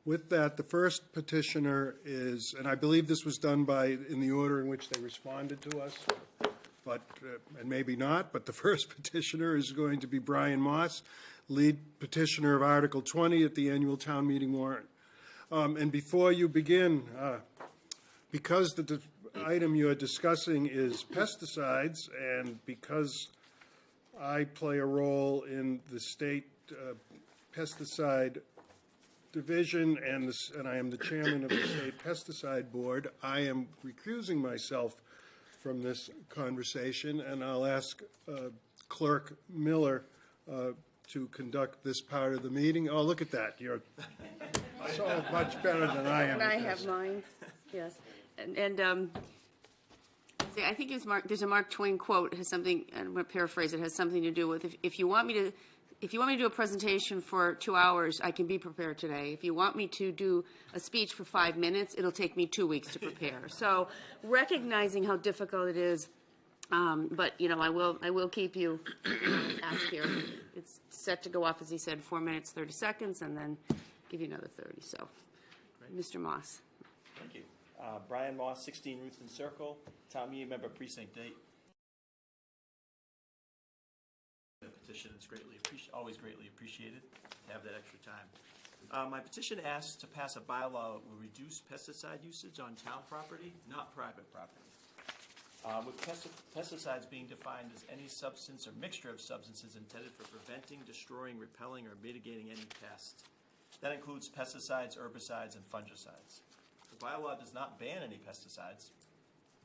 With that, the first petitioner is, and I believe this was done in the order in which they responded to us, but, and maybe not, but the first petitioner is going to be Brian Moss, lead petitioner of Article 20 at the annual town meeting warrant. And before you begin, because the item you are discussing is pesticides, and because I play a role in the state pesticide division, and I am the chairman of the state pesticide board, I am recusing myself from this conversation, and I'll ask Clerk Miller to conduct this part of the meeting. Oh, look at that. You're so much better than I am. And I have mine, yes. And I think it's there's a Mark Twain quote. It has something, I'm going to paraphrase it, has something to do with if you want me to do a presentation for 2 hours, I can be prepared today. If you want me to do a speech for 5 minutes, it'll take me 2 weeks to prepare. So recognizing how difficult it is, but you know, I will keep you asked here. It's set to go off, as he said, 4 minutes, 30 seconds, and then give you another 30. So, great. Mr. Moss. Thank you. Brian Moss, 16 Ruthven Circle, town meeting member, precinct 8. Petition is always greatly appreciated to have that extra time. My petition asks to pass a bylaw that will reduce pesticide usage on town property, not private property. With pesticides being defined as any substance or mixture of substances intended for preventing, destroying, repelling, or mitigating any pest. That includes pesticides, herbicides, and fungicides. The bylaw does not ban any pesticides,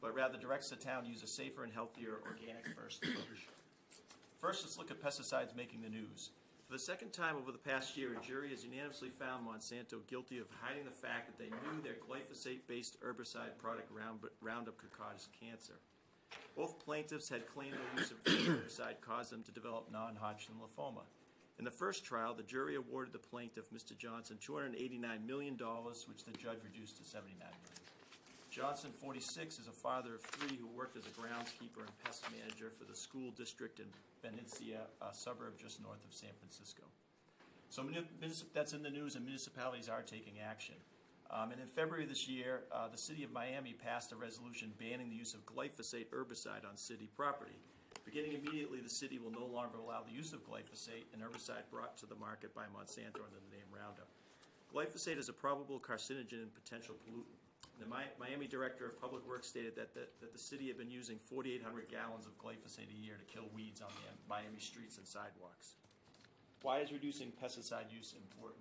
but rather directs the town to use a safer and healthier organic first approach. First, let's look at pesticides making the news. For the second time over the past year, a jury has unanimously found Monsanto guilty of hiding the fact that they knew their glyphosate-based herbicide product Roundup could cause cancer. Both plaintiffs had claimed the use of the herbicide caused them to develop non-Hodgkin lymphoma. In the first trial, the jury awarded the plaintiff, Mr. Johnson, $289 million, which the judge reduced to $79 million. Johnson, 46, is a father of 3 who worked as a groundskeeper and pest manager for the school district in Benicia, a suburb just north of San Francisco. So that's in the news, and municipalities are taking action. And in February of this year, the city of Miami passed a resolution banning the use of glyphosate herbicide on city property. Beginning immediately, the city will no longer allow the use of glyphosate, an herbicide brought to the market by Monsanto under the name Roundup. Glyphosate is a probable carcinogen and potential pollutant. The Miami Director of Public Works stated that the city had been using 4,800 gallons of glyphosate a year to kill weeds on the Miami streets and sidewalks. Why is reducing pesticide use important?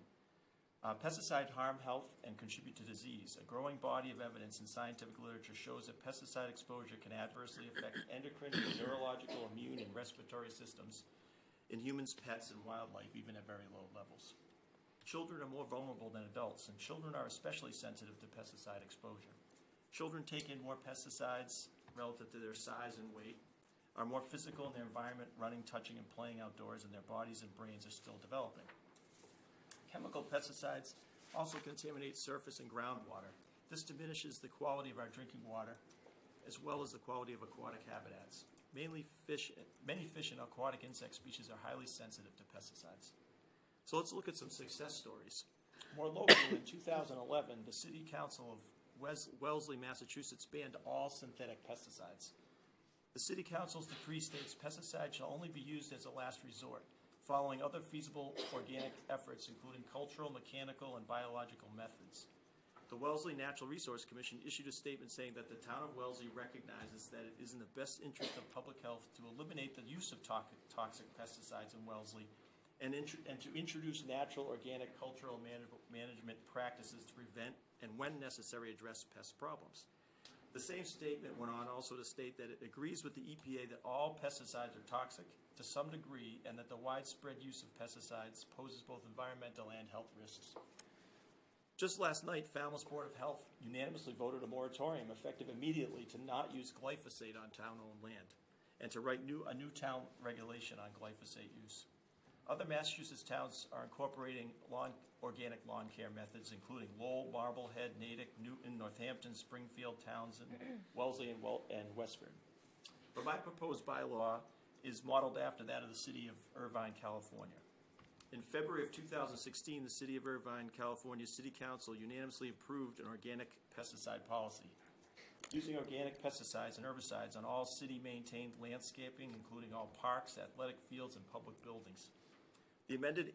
Pesticides harm health and contribute to disease. A growing body of evidence in scientific literature shows that pesticide exposure can adversely affect endocrine, neurological, immune, and respiratory systems in humans, pets, and wildlife, even at very low levels. Children are more vulnerable than adults, and children are especially sensitive to pesticide exposure. Children take in more pesticides relative to their size and weight, are more physical in their environment, running, touching, and playing outdoors, and their bodies and brains are still developing. Chemical pesticides also contaminate surface and groundwater. This diminishes the quality of our drinking water, as well as the quality of aquatic habitats. Many fish and aquatic insect species are highly sensitive to pesticides. So let's look at some success stories. More locally, in 2011, the City Council of Wellesley, Massachusetts banned all synthetic pesticides. The City Council's decree states pesticides shall only be used as a last resort, following other feasible organic efforts, including cultural, mechanical, and biological methods. The Wellesley Natural Resource Commission issued a statement saying that the town of Wellesley recognizes that it is in the best interest of public health to eliminate the use of toxic pesticides in Wellesley and to introduce natural, organic, cultural management practices to prevent and, when necessary, address pest problems. The same statement went on also to state that it agrees with the EPA that all pesticides are toxic to some degree and that the widespread use of pesticides poses both environmental and health risks. Just last night, Falmouth Board of Health unanimously voted a moratorium effective immediately to not use glyphosate on town-owned land and to write a new town regulation on glyphosate use. Other Massachusetts towns are incorporating organic lawn care methods, including Lowell, Marblehead, Natick, Newton, Northampton, Springfield, Townsend, Wellesley, and Westford. But my proposed bylaw is modeled after that of the city of Irvine, California. In February of 2016, the City of Irvine, California City Council unanimously approved an organic pesticide policy. Using organic pesticides and herbicides on all city-maintained landscaping, including all parks, athletic fields, and public buildings. The amended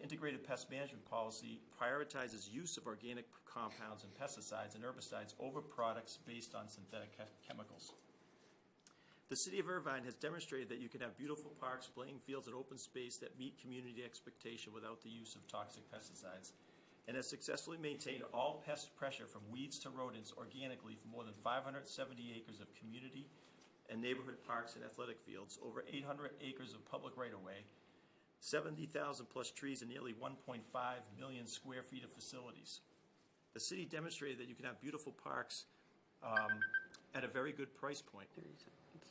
integrated pest management policy prioritizes use of organic compounds and pesticides and herbicides over products based on synthetic chemicals. The City of Irvine has demonstrated that you can have beautiful parks, playing fields, and open space that meet community expectation without the use of toxic pesticides, and has successfully maintained all pest pressure from weeds to rodents organically for more than 570 acres of community and neighborhood parks and athletic fields, over 800 acres of public right-of-way, 70,000 plus trees, and nearly 1.5 million square feet of facilities. The city demonstrated that you can have beautiful parks at a very good price point.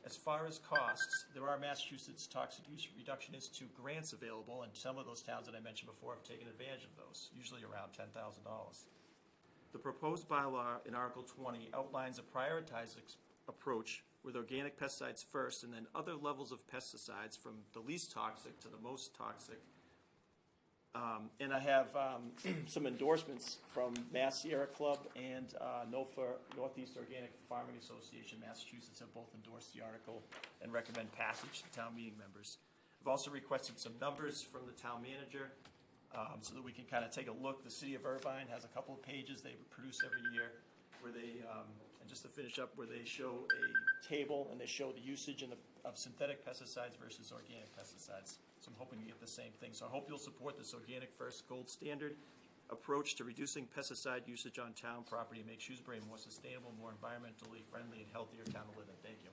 As far as costs, there are Massachusetts Toxic Use Reduction Institute grants available, and some of those towns that I mentioned before have taken advantage of those, usually around $10,000. The proposed bylaw in Article 20 outlines a prioritized approach with organic pesticides first, and then other levels of pesticides from the least toxic to the most toxic. And I have some endorsements from Mass Sierra Club and NOFA, Northeast Organic Farming Association, Massachusetts, have both endorsed the article and recommend passage to town meeting members. I've also requested some numbers from the town manager so that we can kind of take a look. The City of Irvine has a couple of pages they produce every year where they, and just to finish up, where they show a table and they show the usage of synthetic pesticides versus organic pesticides. So I'm hoping to get the same thing. So I hope you'll support this organic first gold standard approach to reducing pesticide usage on town property and make Shrewsbury a more sustainable, more environmentally friendly, and healthier town to live in. Thank you.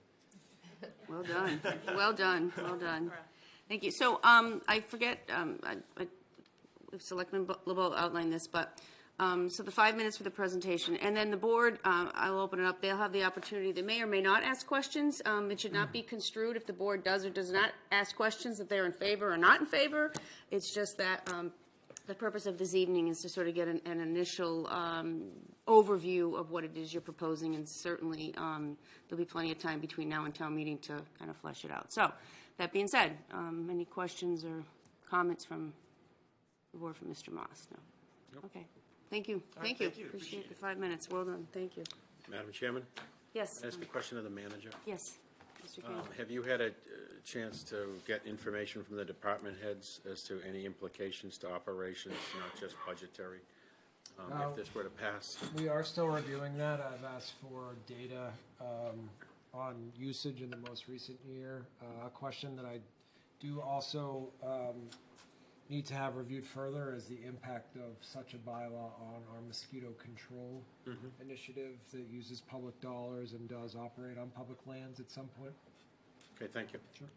Well done, well done, well done. Thank you. So I forget, Selectman LeBeau outlined this, but so the 5 minutes for the presentation, and then the board, I'll open it up. They'll have the opportunity. They may or may not ask questions. It should not be construed if the board does or does not ask questions that they're in favor or not in favor. It's just that the purpose of this evening is to sort of get an initial overview of what it is you're proposing, and certainly there'll be plenty of time between now and town meeting to kind of flesh it out. So that being said, any questions or comments from the board from Mr. Moss? No? Nope. Okay. Thank you. Thank you. Appreciate the 5 minutes. Well done. Thank you. Madam Chairman? Yes. Can I ask a question of the manager? Yes. Mr. King. Have you had a chance to get information from the department heads as to any implications to operations, not just budgetary, if this were to pass? We are still reviewing that. I've asked for data on usage in the most recent year. A question that I do also need to have reviewed further is the impact of such a bylaw on our mosquito control initiative that uses public dollars and does operate on public lands at some point. Okay, thank you. Sure.